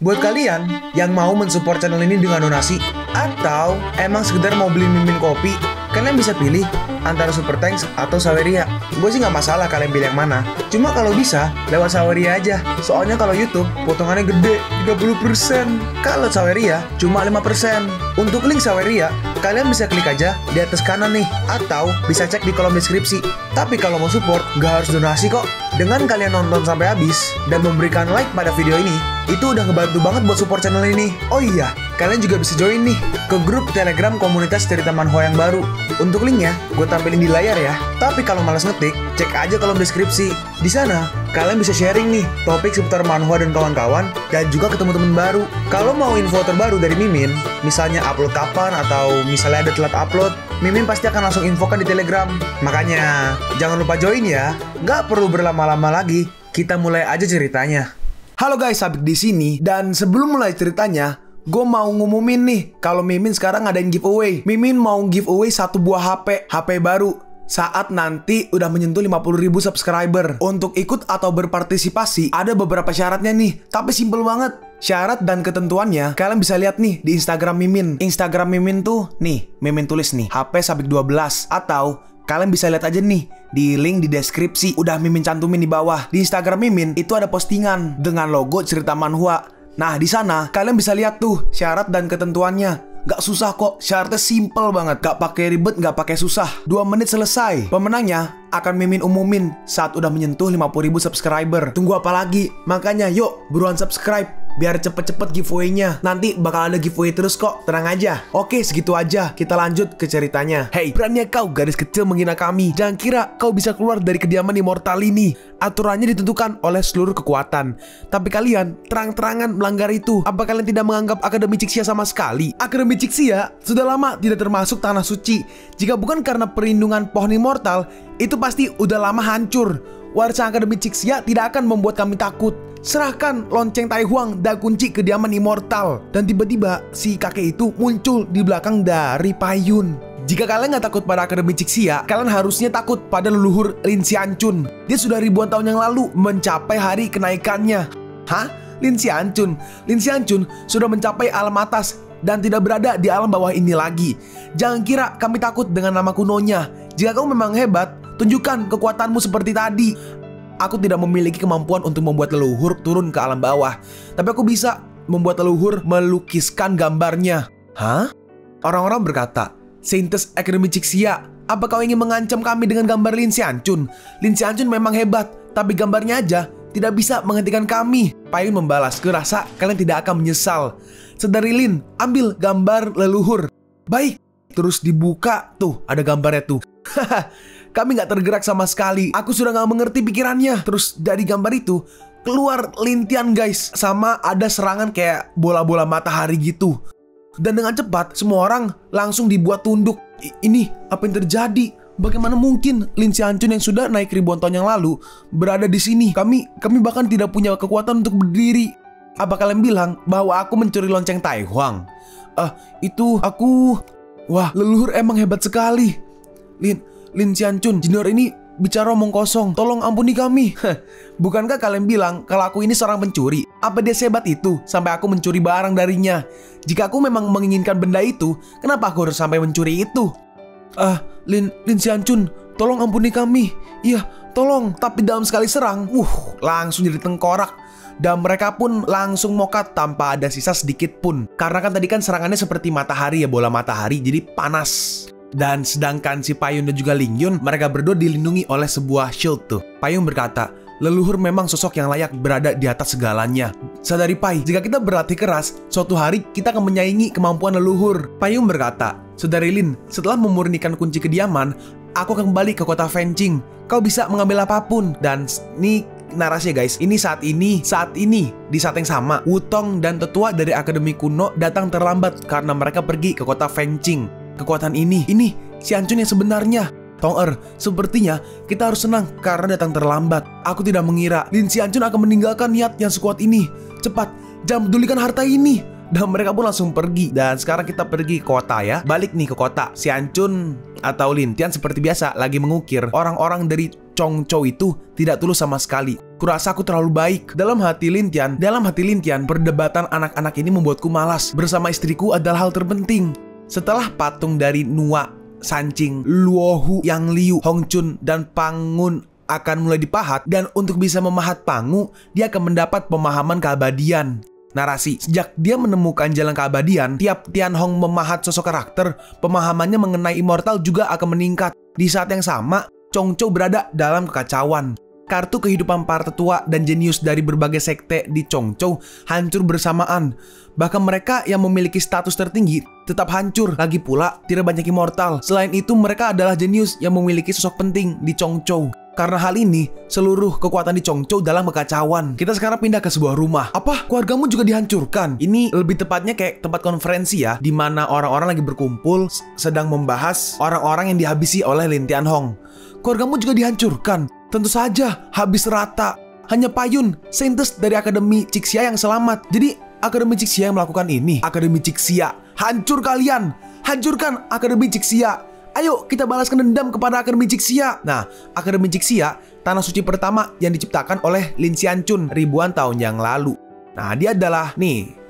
Buat kalian yang mau mensupport channel ini dengan donasi, atau emang sekedar mau beli mimin kopi, kalian bisa pilih antara Super Thanks atau Saweria. Gue sih nggak masalah kalian pilih yang mana. Cuma kalau bisa, lewat Saweria aja. Soalnya kalau YouTube, potongannya gede, 30%. Kalau Saweria, cuma 5%. Untuk link Saweria, kalian bisa klik aja di atas kanan nih. Atau bisa cek di kolom deskripsi. Tapi kalau mau support, nggak harus donasi kok. Dengan kalian nonton sampai habis, dan memberikan like pada video ini, itu udah ngebantu banget buat support channel ini. Oh iya, kalian juga bisa join nih ke grup Telegram komunitas cerita manhwa yang baru. Untuk linknya, gue tampilin di layar ya. Tapi kalau malas ngetik, cek aja kolom deskripsi. Di sana, kalian bisa sharing nih topik seputar manhwa dan kawan-kawan, dan juga ketemu teman baru. Kalau mau info terbaru dari Mimin, misalnya upload kapan atau misalnya ada telat upload, Mimin pasti akan langsung infokan di Telegram. Makanya, jangan lupa join ya. Nggak perlu berlama-lama lagi, kita mulai aja ceritanya. Halo guys, Sabik di sini, dan sebelum mulai ceritanya, gue mau ngumumin nih kalau Mimin sekarang ngadain giveaway. Mimin mau giveaway satu buah HP baru saat nanti udah menyentuh 50.000 subscriber. Untuk ikut atau berpartisipasi ada beberapa syaratnya nih, tapi simple banget. Syarat dan ketentuannya kalian bisa lihat nih di Instagram Mimin. Instagram Mimin tuh nih, Mimin tulis nih HP Sabik 12, atau kalian bisa lihat aja nih di link di deskripsi, udah Mimin cantumin di bawah. Di Instagram Mimin itu ada postingan dengan logo cerita manhwa. Nah, di sana kalian bisa lihat tuh syarat dan ketentuannya. Gak susah kok, syaratnya simple banget. Gak pakai ribet, gak pakai susah. 2 menit selesai. Pemenangnya akan Mimin umumin saat udah menyentuh 50.000 subscriber. Tunggu apa lagi? Makanya yuk, buruan subscribe biar cepet-cepet giveaway-nya. Nanti bakal ada giveaway terus kok, tenang aja. Oke, segitu aja, kita lanjut ke ceritanya. Hey, berani kau gadis kecil menghina kami. Jangan kira kau bisa keluar dari kediaman immortal ini. Aturannya ditentukan oleh seluruh kekuatan, tapi kalian terang-terangan melanggar itu. Apa kalian tidak menganggap Akademi Cixia sama sekali? Akademi Cixia sudah lama tidak termasuk tanah suci. Jika bukan karena perlindungan pohon immortal, itu pasti udah lama hancur. Warisan Akademi Cixia tidak akan membuat kami takut. Serahkan lonceng Tai Huang dan kunci kediaman immortal. Dan tiba-tiba si kakek itu muncul di belakang dari Payun. Jika kalian nggak takut pada Akademi Cixia, kalian harusnya takut pada leluhur Lin Xianchun. Dia sudah ribuan tahun yang lalu mencapai hari kenaikannya. Hah? Lin Xianchun? Lin Xianchun sudah mencapai alam atas dan tidak berada di alam bawah ini lagi. Jangan kira kami takut dengan nama kunonya. Jika kamu memang hebat, tunjukkan kekuatanmu seperti tadi. Aku tidak memiliki kemampuan untuk membuat leluhur turun ke alam bawah, tapi aku bisa membuat leluhur melukiskan gambarnya. Hah? Orang-orang berkata, Saintes Akademi Cixia, apa kau ingin mengancam kami dengan gambar Lin Xianchun? Lin Xianchun memang hebat, tapi gambarnya aja tidak bisa menghentikan kami. Payun membalas, kurasa kalian tidak akan menyesal. Sedari Lin, ambil gambar leluhur. Baik, terus dibuka, tuh ada gambarnya tuh. Kami gak tergerak sama sekali. Aku sudah gak mengerti pikirannya. Terus dari gambar itu keluar lintian guys, sama ada serangan kayak bola-bola matahari gitu. Dan dengan cepat semua orang langsung dibuat tunduk. Ini apa yang terjadi? Bagaimana mungkin Lin Xianchun yang sudah naik ribuan tahun yang lalu berada di sini? Kami bahkan tidak punya kekuatan untuk berdiri. Apa kalian bilang bahwa aku mencuri lonceng Tai Huang? Itu aku... Wah, leluhur emang hebat sekali. Lin Xianchun, junior ini bicara omong kosong. Tolong ampuni kami. Bukankah kalian bilang kalau aku ini seorang pencuri? Apa dia sehebat itu sampai aku mencuri barang darinya? Jika aku memang menginginkan benda itu, kenapa aku harus sampai mencuri itu? Lin Xianchun, tolong ampuni kami. Iya, tolong. Tapi dalam sekali serang, langsung jadi tengkorak. Dan mereka pun langsung mokat tanpa ada sisa sedikit pun. Karena kan tadi kan serangannya seperti matahari ya, bola matahari, jadi panas. Dan sedangkan si Payun dan juga Lingyun, mereka berdua dilindungi oleh sebuah shield tuh. Payun berkata, leluhur memang sosok yang layak berada di atas segalanya. Sadari Pai, jika kita berlatih keras, suatu hari kita akan menyaingi kemampuan leluhur. Payun berkata, Saudari Lin, setelah memurnikan kunci kediaman, aku akan kembali ke kota Fanqing. Kau bisa mengambil apapun. Dan ini narasi ya guys, ini saat ini di saat yang sama, Wutong dan tetua dari Akademi Kuno datang terlambat karena mereka pergi ke kota Fanqing. Kekuatan ini Xianchun yang sebenarnya. Tong sepertinya kita harus senang karena datang terlambat. Aku tidak mengira Lin Xianchun akan meninggalkan niat yang sekuat ini. Cepat, jangan pedulikan harta ini. Dan mereka pun langsung pergi. Dan sekarang kita pergi ke kota ya. Balik nih ke kota. Si Hancun atau Lin Tian seperti biasa lagi mengukir. Orang-orang dari Chongzhou itu tidak tulus sama sekali. Kurasa aku terlalu baik. Dalam hati Lin Tian, perdebatan anak-anak ini membuatku malas. Bersama istriku adalah hal terpenting. Setelah patung dari Nua, Sancing, Luohu, Yang Liu, Hongchun, dan Pangun akan mulai dipahat, dan untuk bisa memahat Pangu, dia akan mendapat pemahaman keabadian. Narasi, sejak dia menemukan jalan keabadian, tiap Tianhong memahat sosok karakter, pemahamannya mengenai immortal juga akan meningkat. Di saat yang sama, Chongzhou berada dalam kekacauan. Kartu kehidupan para tetua dan jenius dari berbagai sekte di Chongzhou hancur bersamaan. Bahkan mereka yang memiliki status tertinggi tetap hancur. Lagi pula, tidak banyak immortal. Selain itu, mereka adalah jenius yang memiliki sosok penting di Chongzhou. Karena hal ini, seluruh kekuatan di Chongzhou dalam kekacauan. Kita sekarang pindah ke sebuah rumah. Apa? Keluargamu juga dihancurkan? Ini lebih tepatnya kayak tempat konferensi ya, di mana orang-orang lagi berkumpul sedang membahas orang-orang yang dihabisi oleh Lin Tianhong. Keluargamu juga dihancurkan? Tentu saja, habis rata. Hanya Payun, saintes dari Akademi Cixia yang selamat. Jadi, Akademi Cixia yang melakukan ini. Akademi Cixia, hancur kalian! Hancurkan Akademi Cixia! Ayo kita balaskan dendam kepada Akademi Cixia. Nah, Akademi Cixia, tanah suci pertama yang diciptakan oleh Lin Xianchun ribuan tahun yang lalu. Nah, dia adalah,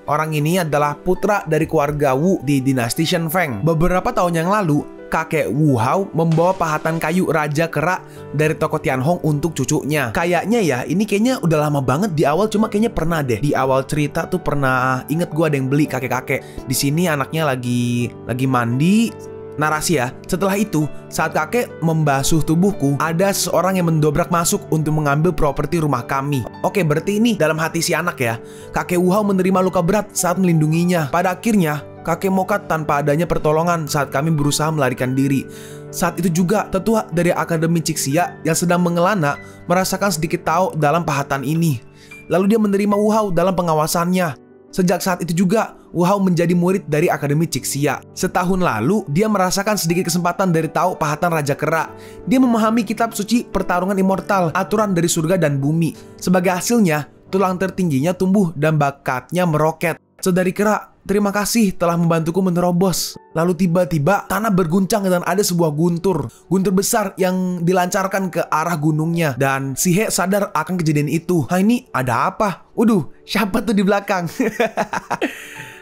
orang ini adalah putra dari keluarga Wu di dinasti Shen Feng. Beberapa tahun yang lalu, kakek Wu Hao membawa pahatan kayu Raja Kera dari toko Tianhong untuk cucunya. Kayaknya ya, ini kayaknya udah lama banget di awal, cuma kayaknya pernah deh. Di awal cerita tuh pernah inget gua ada yang beli kakek-kakek. Di sini anaknya lagi mandi. Narasi ya, setelah itu, saat kakek membasuh tubuhku, ada seseorang yang mendobrak masuk untuk mengambil properti rumah kami. Oke, berarti ini dalam hati si anak ya. Kakek Wu Hao menerima luka berat saat melindunginya. Pada akhirnya, kakek mokat tanpa adanya pertolongan saat kami berusaha melarikan diri. Saat itu juga, tetua dari Akademi Cixia yang sedang mengelana merasakan sedikit tahu dalam pahatan ini. Lalu dia menerima Wu Hao dalam pengawasannya. Sejak saat itu juga, Wu Hao menjadi murid dari Akademi Cixia. Setahun lalu, dia merasakan sedikit kesempatan dari tahu pahatan Raja Kera. Dia memahami kitab suci pertarungan immortal, aturan dari surga dan bumi. Sebagai hasilnya, tulang tertingginya tumbuh dan bakatnya meroket. Saudari Kera, terima kasih telah membantuku menerobos. Lalu tiba-tiba tanah berguncang dan ada sebuah guntur besar yang dilancarkan ke arah gunungnya. Dan si He sadar akan kejadian itu. Ini ada apa? Waduh, siapa tuh di belakang?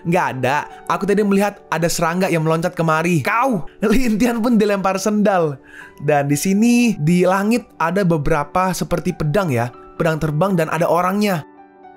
Nggak ada, aku tadi melihat ada serangga yang meloncat kemari. Kau! Lin Tian pun dilempar sendal. Dan di sini, di langit ada beberapa seperti pedang ya. Pedang terbang dan ada orangnya.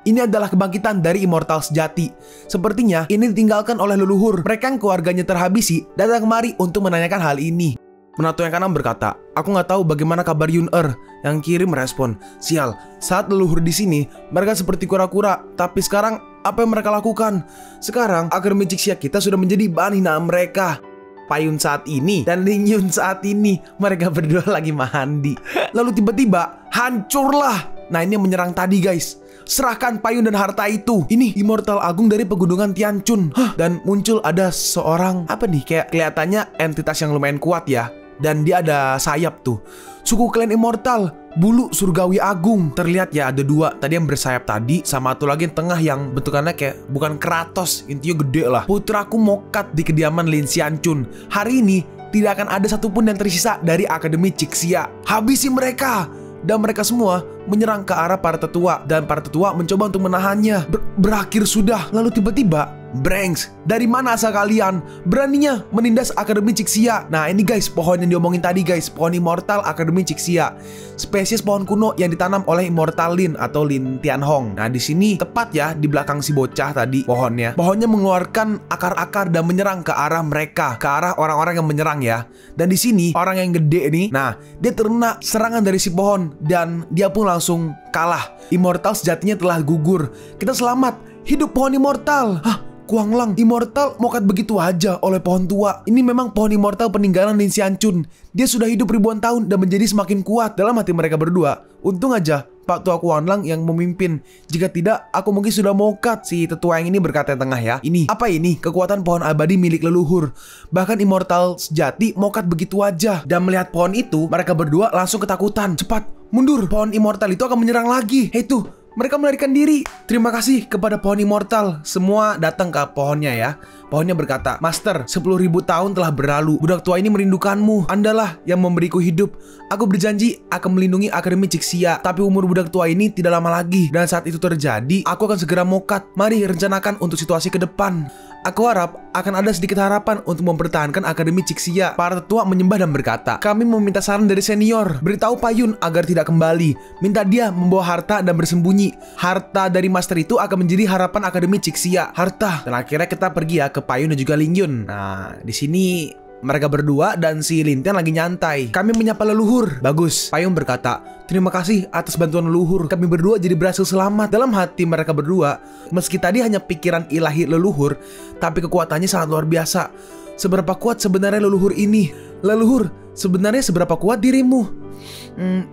Ini adalah kebangkitan dari immortal sejati. Sepertinya ini ditinggalkan oleh leluhur. Mereka yang keluarganya terhabisi datang kemari untuk menanyakan hal ini. Menantu yang kanan berkata, aku nggak tahu bagaimana kabar Yun Er. Yang kiri merespon, sial, saat leluhur di sini, mereka seperti kura-kura. Tapi sekarang, apa yang mereka lakukan? Sekarang, Akademi Cixia kita sudah menjadi bahan hinaan mereka. Payun saat ini dan Ling Yun saat ini, mereka berdua lagi mandi. Lalu tiba-tiba, hancurlah. Nah, ini yang menyerang tadi guys. Serahkan Payun dan harta itu. Ini immortal agung dari pegunungan Tianchun. Dan muncul ada seorang, kayak kelihatannya entitas yang lumayan kuat ya. Dan dia ada sayap tuh. Suku klan immortal, bulu surgawi agung. Terlihat ya ada dua. Tadi yang bersayap tadi, sama satu lagi yang tengah yang bentukannya kayak bukan Kratos, intinya gede lah. Putraku mokat di kediaman Lin Xianchun. Hari ini tidak akan ada satupun yang tersisa dari Akademi Cixia. Habisi mereka. Dan mereka semua menyerang ke arah para tetua. Dan para tetua mencoba untuk menahannya. Berakhir sudah. Lalu tiba-tiba, Brangs, dari mana asal kalian? Beraninya menindas Akademi Cixia. Nah ini guys, pohon yang diomongin tadi guys. Pohon immortal Akademi Cixia. Spesies pohon kuno yang ditanam oleh Immortal Lin atau Lin Tianhong. Nah di sini tepat ya, di belakang si bocah tadi pohonnya. Pohonnya mengeluarkan akar-akar dan menyerang ke arah mereka. Ke arah orang-orang yang menyerang ya. Dan di sini, orang yang gede nih, nah dia terkena serangan dari si pohon. Dan dia pun langsung kalah. Immortal sejatinya telah gugur. Kita selamat. Hidup pohon immortal. Kuang Lang, immortal mokat begitu aja oleh pohon tua. Ini memang pohon immortal peninggalan Lin Xianchun. Dia sudah hidup ribuan tahun dan menjadi semakin kuat. Dalam hati mereka berdua, untung aja Pak Tua Kuang Lang yang memimpin. Jika tidak, aku mungkin sudah mokat. Si tetua yang ini berkata yang tengah ya. Ini, apa ini? Kekuatan pohon abadi milik leluhur. Bahkan immortal sejati mokat begitu aja. Dan melihat pohon itu, mereka berdua langsung ketakutan. Cepat, mundur. Pohon immortal itu akan menyerang lagi. Hei tuh, mereka melarikan diri. Terima kasih kepada pohon immortal. Semua datang ke pohonnya ya. Pohonnya berkata, Master, 10.000 tahun telah berlalu. Budak tua ini merindukanmu. Andalah yang memberiku hidup. Aku berjanji akan melindungi Akademi Cixia. Tapi umur budak tua ini tidak lama lagi. Dan saat itu terjadi, aku akan segera mokat. Mari rencanakan untuk situasi ke depan. Aku harap akan ada sedikit harapan untuk mempertahankan Akademi Cixia. Para tetua menyembah dan berkata, kami meminta saran dari senior. Beritahu Payun agar tidak kembali. Minta dia membawa harta dan bersembunyi. Harta dari Master itu akan menjadi harapan Akademi Cixia. Harta. Dan akhirnya kita pergi ya ke Payun dan juga Lingyun. Nah, di sini mereka berdua dan si Lintian lagi nyantai. Kami menyapa leluhur. Bagus. Payung berkata, terima kasih atas bantuan leluhur. Kami berdua jadi berhasil selamat. Dalam hati mereka berdua, meski tadi hanya pikiran ilahi leluhur, tapi kekuatannya sangat luar biasa. Seberapa kuat sebenarnya leluhur ini? Leluhur, sebenarnya seberapa kuat dirimu?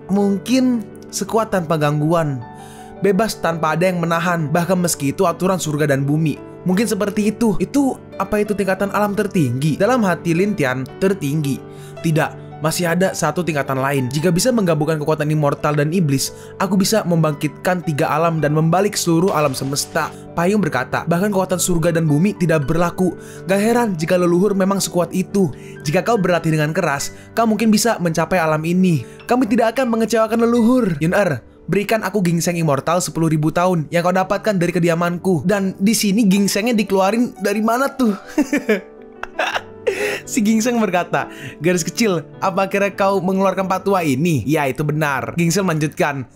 Mungkin sekuat tanpa gangguan. Bebas tanpa ada yang menahan. Bahkan meski itu aturan surga dan bumi. Mungkin seperti itu. Itu apa itu tingkatan alam tertinggi? Dalam hati Lintian, tertinggi. Tidak, masih ada satu tingkatan lain. Jika bisa menggabungkan kekuatan immortal dan iblis, aku bisa membangkitkan 3 alam dan membalik seluruh alam semesta. Payung berkata, bahkan kekuatan surga dan bumi tidak berlaku. Gak heran jika leluhur memang sekuat itu. Jika kau berlatih dengan keras, kau mungkin bisa mencapai alam ini. Kami tidak akan mengecewakan leluhur. Yun-er, berikan aku gingseng immortal 10.000 tahun yang kau dapatkan dari kediamanku. Dan di sini gingsengnya dikeluarin dari mana tuh? Si gingseng berkata, garis kecil, apa kira kau mengeluarkan patua ini? Ya, itu benar. Gingseng melanjutkan,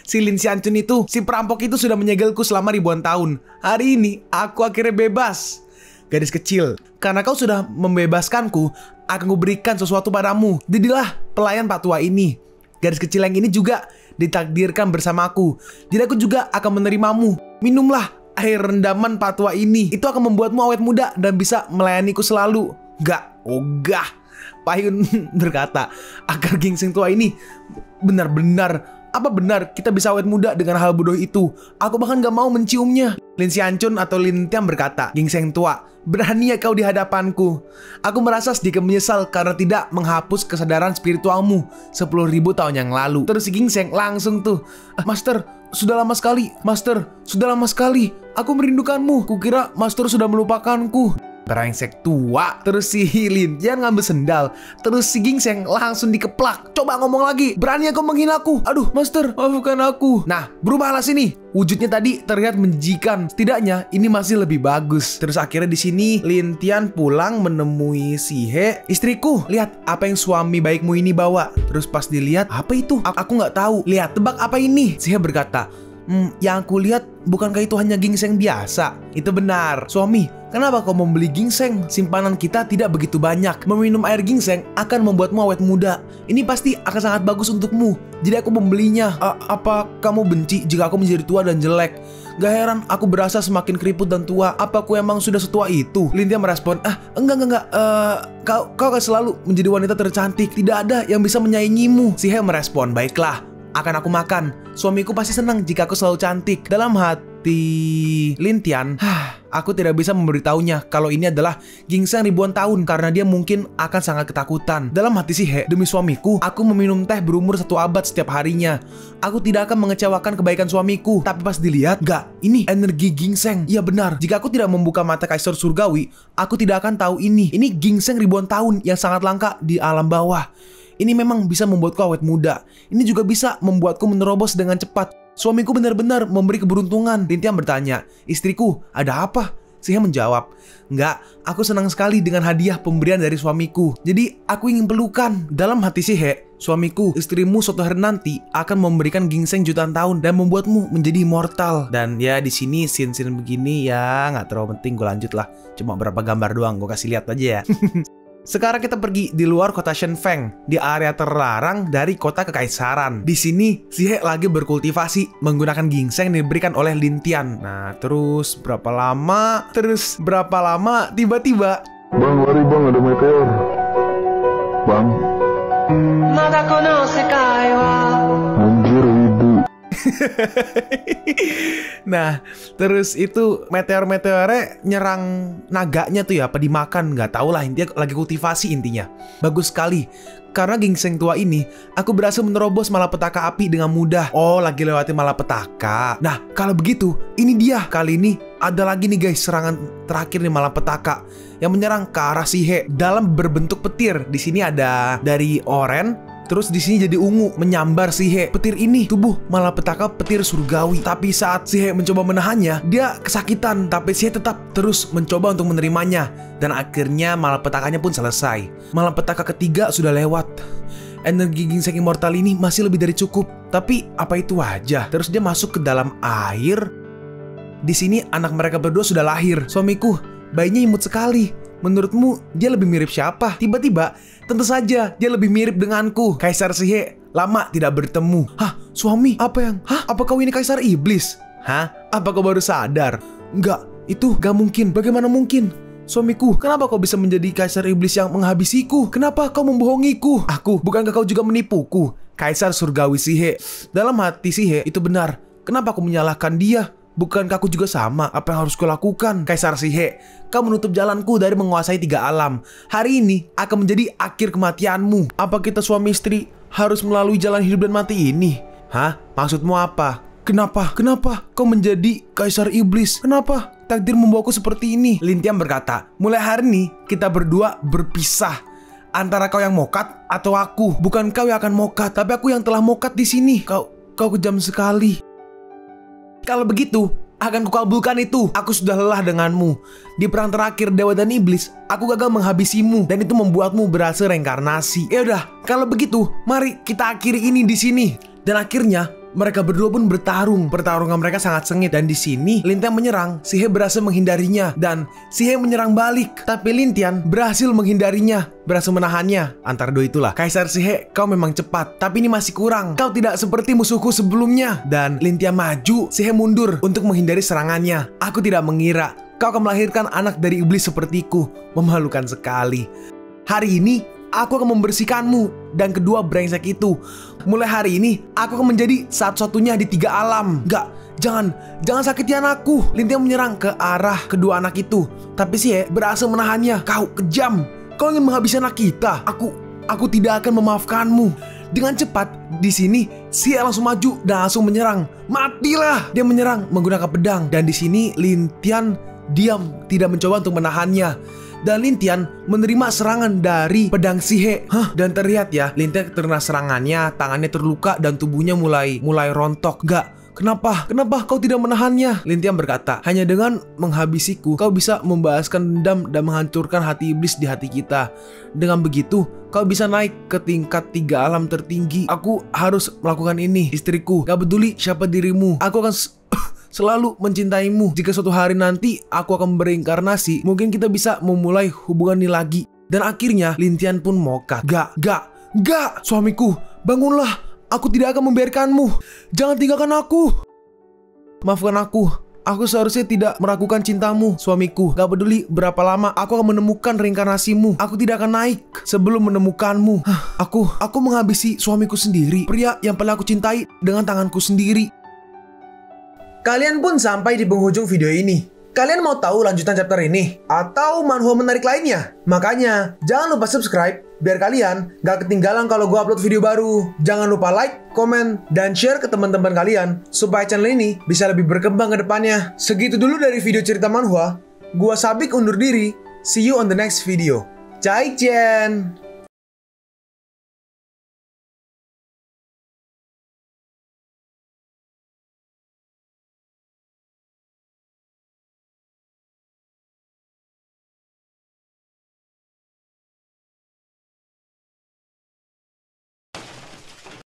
si Lin Xianchun itu, si perampok itu sudah menyegelku selama ribuan tahun. Hari ini aku akhirnya bebas. Garis kecil, karena kau sudah membebaskanku, akan kuberikan sesuatu padamu. Jadilah pelayan patua ini. Garis kecil yang ini juga ditakdirkan bersamaku. Jadi aku juga akan menerimamu. Minumlah air rendaman patua ini. Itu akan membuatmu awet muda dan bisa melayaniku selalu. Gak, ogah. Payun berkata, agar gingseng tua ini benar-benar, apa benar kita bisa awet muda dengan hal bodoh itu? Aku bahkan gak mau menciumnya. Lin Xianchun atau Lin Tian berkata, gingseng tua, berani ya kau di hadapanku. Aku merasa sedikit menyesal karena tidak menghapus kesadaran spiritualmu 10.000 tahun yang lalu. Terus si gingseng langsung tuh, Master, sudah lama sekali. Master, sudah lama sekali. Aku merindukanmu. Kukira Master sudah melupakanku. Brengsek tua. Terus si Lin Tian ngambil sendal. Terus si gingseng langsung dikeplak. Coba ngomong lagi. Berani kau menghinaku. Aduh, Master, maafkan aku. Nah, berubahlah sini. Wujudnya tadi terlihat menjijikan. Setidaknya ini masih lebih bagus. Terus akhirnya di sini Lin Tian pulang menemui si He. Istriku, lihat apa yang suami baikmu ini bawa. Terus pas dilihat, apa itu? Aku nggak tahu. Lihat, tebak apa ini? Si He berkata, yang aku lihat bukankah itu hanya gingseng biasa? Itu benar. Suami, kenapa kau membeli gingseng? Simpanan kita tidak begitu banyak. Meminum air gingseng akan membuatmu awet muda. Ini pasti akan sangat bagus untukmu. Jadi aku membelinya. Apa kamu benci jika aku menjadi tua dan jelek? Gak heran aku berasa semakin keriput dan tua. Apa aku emang sudah setua itu? Lintia merespon, enggak. Kau akan selalu menjadi wanita tercantik. Tidak ada yang bisa menyaingimu. Si He merespon, baiklah, akan aku makan. Suamiku pasti senang jika aku selalu cantik. Dalam hati Lintian, aku tidak bisa memberitahunya kalau ini adalah gingseng ribuan tahun karena dia mungkin akan sangat ketakutan. Dalam hati si He, demi suamiku, aku meminum teh berumur 1 abad setiap harinya. Aku tidak akan mengecewakan kebaikan suamiku. Tapi pas dilihat, gak, ini energi gingseng. Iya benar, jika aku tidak membuka mata kaisar surgawi, aku tidak akan tahu ini. Ini gingseng ribuan tahun yang sangat langka di alam bawah. Ini memang bisa membuatku awet muda. Ini juga bisa membuatku menerobos dengan cepat. Suamiku benar-benar memberi keberuntungan. Lintian bertanya, istriku, ada apa? Si He menjawab, enggak, aku senang sekali dengan hadiah pemberian dari suamiku. Jadi aku ingin pelukan. Dalam hati si He, suamiku, istrimu suatu hari nanti akan memberikan gingseng jutaan tahun dan membuatmu menjadi immortal. Dan ya di sini scene-scene begini ya nggak terlalu penting, gue lanjut lah. Cuma berapa gambar doang, gue kasih lihat aja ya. Sekarang kita pergi di luar kota Shenfeng, di area terlarang dari kota kekaisaran. Di sini, si He lagi berkultivasi menggunakan gingseng yang diberikan oleh Lin Tian. Nah, terus berapa lama tiba-tiba, Bang, lari bang, ada meteor. Bang. Anjir, wibu. Nah, terus itu meteor-meteornya nyerang naganya tuh ya, apa dimakan, nggak tahu lah, intinya lagi kultivasi intinya. Bagus sekali. Karena gingseng tua ini, aku berhasil menerobos malapetaka api dengan mudah. Oh, lagi lewatin malapetaka. Nah, kalau begitu, ini dia. Kali ini ada lagi nih guys, serangan terakhir nih malapetaka yang menyerang ke arah Shihei dalam berbentuk petir. Di sini ada dari oranye, terus di sini jadi ungu menyambar Shihei. Petir ini tubuh malapetaka petir surgawi. Tapi saat Shihei mencoba menahannya, dia kesakitan. Tapi Shihei tetap terus mencoba untuk menerimanya. Dan akhirnya malapetakanya pun selesai. Malapetaka ketiga sudah lewat. Energi gingseng immortal ini masih lebih dari cukup. Tapi apa itu aja? Terus dia masuk ke dalam air. Di sini anak mereka berdua sudah lahir. Suamiku, bayinya imut sekali. Menurutmu dia lebih mirip siapa? Tiba-tiba, tentu saja dia lebih mirip denganku. Kaisar Shihei lama tidak bertemu. Hah, suami? Apa yang? Hah, apa kau ini kaisar iblis? Hah? Apa kau baru sadar? Enggak, itu gak mungkin. Bagaimana mungkin? Suamiku, kenapa kau bisa menjadi kaisar iblis yang menghabisiku? Kenapa kau membohongiku? Aku, bukankah kau juga menipuku? Kaisar surgawi Shihei. Dalam hati Shihei, itu benar. Kenapa aku menyalahkan dia? Bukankah aku juga sama? Apa yang harus kulakukan? Kaisar Shihei, kau menutup jalanku dari menguasai 3 alam. Hari ini akan menjadi akhir kematianmu. Apa kita suami istri harus melalui jalan hidup dan mati ini? Hah? Maksudmu apa? Kenapa? Kenapa kau menjadi kaisar iblis? Kenapa takdir membawaku seperti ini? Lintian berkata, mulai hari ini kita berdua berpisah. Antara kau yang mokat atau aku. Bukan kau yang akan mokat, tapi aku yang telah mokat di sini. Kau kejam sekali. Kalau begitu, akan kukabulkan itu. Aku sudah lelah denganmu. Di perang terakhir Dewa dan Iblis, aku gagal menghabisimu dan itu membuatmu berhasil reinkarnasi. Ya udah, kalau begitu, mari kita akhiri ini di sini. Dan akhirnya mereka berdua pun bertarung. Pertarungan mereka sangat sengit. Dan di sini Lintian menyerang, Shihei berhasil menghindarinya. Dan Shihei menyerang balik. Tapi Lintian berhasil menghindarinya, berhasil menahannya. Antara dua itulah. Kaisar Shihei, kau memang cepat, tapi ini masih kurang. Kau tidak seperti musuhku sebelumnya. Dan Lintian maju, Shihei mundur untuk menghindari serangannya. Aku tidak mengira kau akan melahirkan anak dari iblis sepertiku. Memalukan sekali. Hari ini aku akan membersihkanmu dan kedua brengsek itu. Mulai hari ini aku akan menjadi satu-satunya di 3 alam. Jangan sakiti anakku. Lintian menyerang ke arah kedua anak itu. Tapi Shihei berhasil menahannya. Kau kejam. Kau ingin menghabisi anak kita. Aku tidak akan memaafkanmu. Dengan cepat di sini Shihei langsung maju dan langsung menyerang. Matilah! Dia menyerang menggunakan pedang. Dan di sini Lintian diam, tidak mencoba untuk menahannya. Dan Lintian menerima serangan dari pedang Shihei. Dan terlihat ya, Lintian terkena serangannya, tangannya terluka dan tubuhnya mulai rontok. Kenapa kau tidak menahannya? Lintian berkata, hanya dengan menghabisiku, kau bisa membalaskan dendam dan menghancurkan hati iblis di hati kita. Dengan begitu, kau bisa naik ke tingkat 3 alam tertinggi. Aku harus melakukan ini, istriku. Gak peduli siapa dirimu, aku akan selalu mencintaimu. Jika suatu hari nanti aku akan bereinkarnasi, mungkin kita bisa memulai hubungan ini lagi. Dan akhirnya Lintian pun mokat. Gak, suamiku, bangunlah. Aku tidak akan membiarkanmu. Jangan tinggalkan aku. Maafkan aku. Aku seharusnya tidak meragukan cintamu, suamiku. Gak peduli berapa lama aku akan menemukan reinkarnasimu. Aku tidak akan naik sebelum menemukanmu. Aku menghabisi suamiku sendiri, pria yang paling aku cintai, dengan tanganku sendiri. Kalian pun sampai di penghujung video ini. Kalian mau tahu lanjutan chapter ini? Atau manhwa menarik lainnya? Makanya, jangan lupa subscribe, biar kalian gak ketinggalan kalau gue upload video baru. Jangan lupa like, komen, dan share ke teman-teman kalian, supaya channel ini bisa lebih berkembang ke depannya. Segitu dulu dari video cerita manhwa. Gua Sabik undur diri. See you on the next video. Zaijian!